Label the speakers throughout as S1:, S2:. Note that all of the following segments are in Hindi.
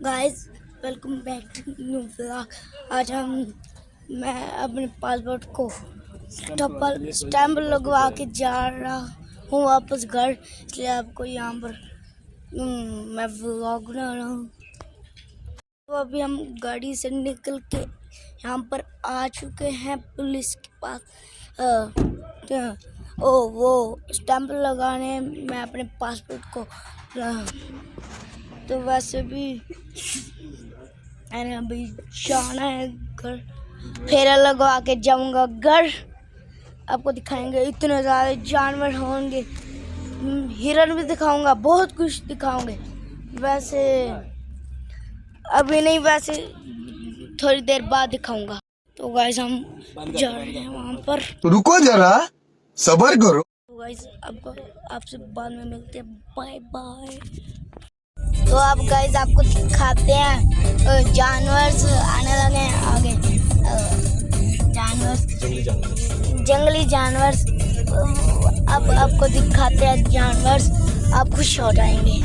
S1: Guys welcome back to new vlog. आज मैं अपने पासपोर्ट को स्टैम्प लगवा के जा रहा हूँ वापस घर, इसलिए आपको यहाँ पर मैं व्लॉग बना रहा हूँ। तो अभी हम गाड़ी से निकल के यहाँ पर आ चुके हैं पुलिस के पास। वो स्टैम्प लगाने मैं अपने पासपोर्ट को। तो वैसे भी मैंने अभी जाना है घर, फेरा लगवा के जाऊंगा घर। आपको दिखाएंगे इतने ज़्यादा जानवर होंगे, हिरन भी दिखाऊंगा, बहुत कुछ दिखाऊंगे। वैसे अभी नहीं, वैसे थोड़ी देर बाद दिखाऊंगा। तो गाइस हम जा रहे हैं वहाँ पर।
S2: रुको जरा सब्र करो।
S1: तो गाइस आपसे बाद में मिलते हैं, बाय बाय। तो अब गाइस आपको दिखाते हैं जानवर आने लगे हैं आगे। जंगली जानवर अब आपको दिखाते हैं जानवर, आप खुश हो जाएंगे।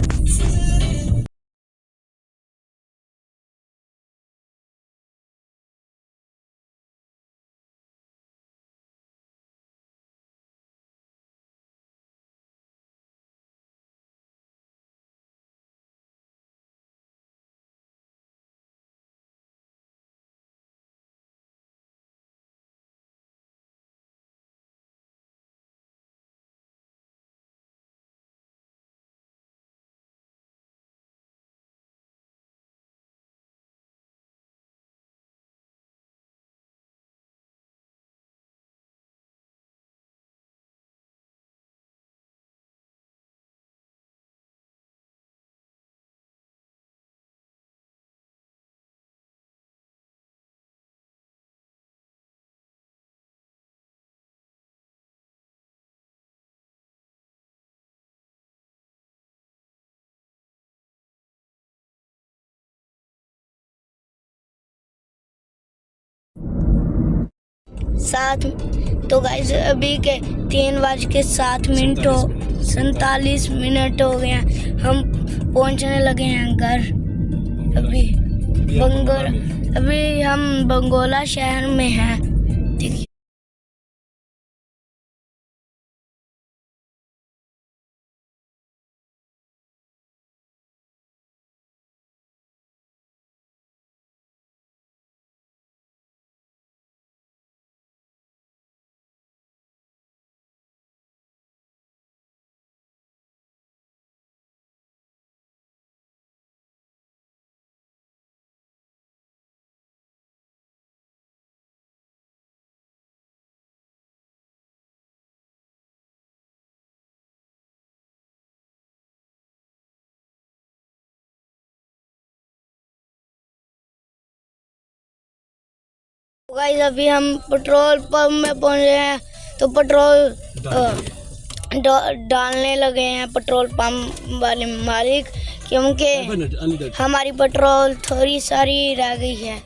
S1: तो गाइस अभी के 3:07 हो 47 मिनट हो गए हैं। हम पहुंचने लगे हैं घर। अभी हम बंगोला शहर में हैं। देखिए गाइस अभी हम पेट्रोल पंप में पहुंचे हैं। तो पेट्रोल डालने लगे हैं पेट्रोल पंप वाले मालिक, क्योंकि हमारी पेट्रोल थोड़ी सारी रह गई है।